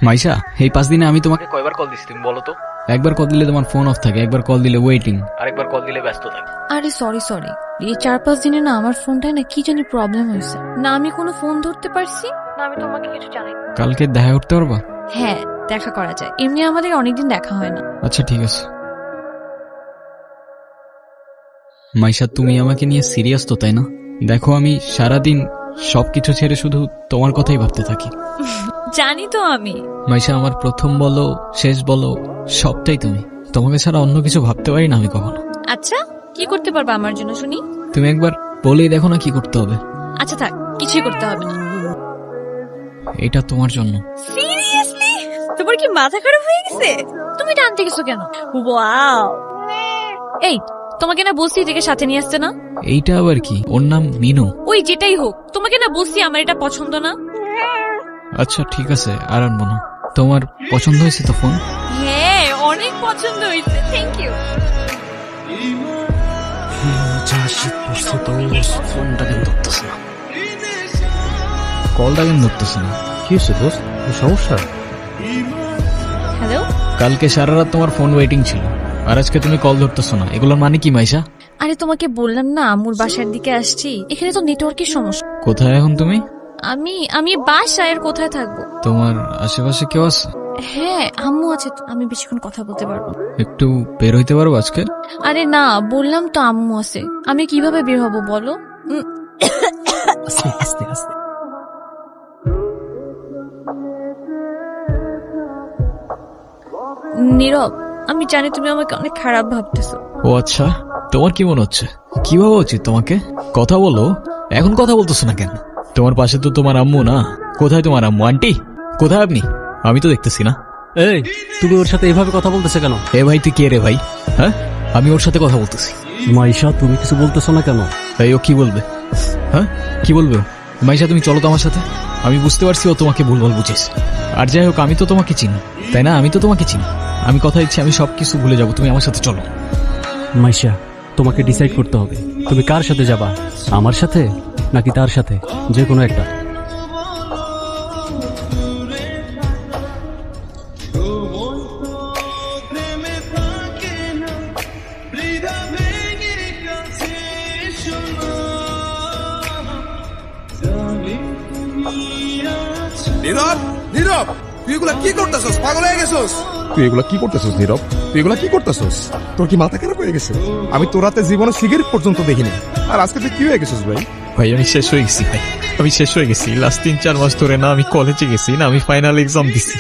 মাইশা, এই 5 দিনে আমি তোমাকে কয়বার কল দিছি তুমি বলো তো? একবার কল দিলে তোমার ফোন অফ থাকে, একবার কল দিলে ওয়েটিং, আরেকবার কল দিলে ব্যস্ত থাকে। আরে সরি এই 4-5 দিনে না আমার ফোনটায় না কি জানি প্রবলেম হয়েছে, না আমি কোনো ফোন ধরতে পারছি না আমি তোমাকে কিছু জানাই। কালকে দেখা করতে পারবা? হ্যাঁ দেখা করা যায়, এমনি আমাদের অনেকদিন দেখা হয় না। আচ্ছা ঠিক আছে। মাইশা, তুমি আমাকে নিয়ে সিরিয়াস তো তাই না? দেখো আমি সারাদিন সবকিছু ছেড়ে শুধু তোমার কথাই ভাবতে থাকি। জানি তো আমি। মাইশা, আমার প্রথম বলো শেষ বলো সবটাই তুমি। তোমাকে ছাড়া অন্য কিছু ভাবতে পারি না আমি কখনো। আচ্ছা কি করতে পারবা আমার জন্য শুনি? তুমি একবার বলেই দেখো না কি করতে হবে। আচ্ছা থাক, কিছুই করতে হবে না। এটা তোমার জন্য। সিরিয়াসলি? তোমার কি মাথা খারাপ হয়ে গেছে? তুমি টানতে গেছো কেন? ওয়াও, এই তোমাকে না বলছি এটাকে সাথে নিয়ে আসতে না। এইটা আবার কি? ওর নাম মিনু। ওই যেটাই হোক, তোমাকে না বলছি আমার এটা পছন্দ না। আচ্ছা ঠিক আছে, আর আনবো না। তোমার পছন্দ হয়েছে তো ফোন? হ্যাঁ অনেক পছন্দ হয়েছে, থ্যাংক ইউ। ফোনটা কেন ধরতেছে না, কলটা কেন ধরতেছে না? কি হচ্ছে দোস্ত, সমস্যা? হ্যালো। কালকে সারা রাত তোমার ফোন ওয়েটিং ছিল, আর আজকে তুমি কল ধরতেছো না, এগুলোর মানে কি মাইশা? আরে তোমাকে বললাম না আম্মুর বাসার দিকে আসছি, এখানে তো নেটওয়ার্কের সমস্যা। কোথায় এখন তুমি? আমি বাসায়, আর কোথায় থাকবো? তোমার আশেপাশে কেউ আছে? হ্যাঁ আম্মু আছে তো, আমি বেশিক্ষণ কথা বলতে পারবো। একটু বের হইতে পারবো আজকে? আরে না বললাম তো আম্মু আছে, আমি কিভাবে বের হবো বলো? আস্তে আস্তে আস্তে। নীরব, আমি জানি তুমি আমাকে অনেক খারাপ ভাবতেছো। ও আচ্ছা, তোমার কি মনে হচ্ছে? কি ভাবা উচিত তোমাকে? কথা বলো, এখন কথা বলতেছো না কেন? তোমার পাশে তো তোমার আম্মু না। কোথায় তোমার আম্মু? আন্টি কোথায় আপনি? আমি তো দেখতেছি না। এই, তুমি ওর সাথে এভাবে কথা বলতেছে কেন? এ ভাই তুই কে রে ভাই? হ্যাঁ, আমি ওর সাথে কথা বলতেছি। মাইশা, তুমি কিছু বলতেছো না কেন? তাই ও কি বলবে? হ্যাঁ কি বলবে ও? মাইশা তুমি চলো তো আমার সাথে। আমি বুঝতে পারছি ও তোমাকে ভুলভাল বুঝেছে। আর যাই হোক, আমি তো তোমাকে চিনি তাই না? আমি তো তোমাকে চিনি। আমি কথা দিচ্ছি আমি সবকিছু ভুলে যাবো, তুমি আমার সাথে চলো। মাইশা, তোমাকে ডিসাইড করতে হবে তুমি কার সাথে যাবা, আমার সাথে নাকি তার সাথে, যে কোনো একটা। নীরব, নীরব, তুই এগুলা কি করতেছস? পাগল হয়ে গেছস? তুই এগুলা কি করতেছস নীরব? তুই এগুলা কি করতেছস? তোর কি মাথা খারাপ হয়ে গেছে? আমি তোর রাতে জীবনে সিগারেট পর্যন্ত দেখিনি, আর আজকে তুই কি হয়ে গেছিস ভাই? ভাই আমি শেষ হয়ে গেছি ভাই, আমি শেষ হয়ে গেছি। লাস্ট 3-4 মাস ধরে না আমি কলেজে গেছি, না আমি ফাইনাল এক্সাম দিছি।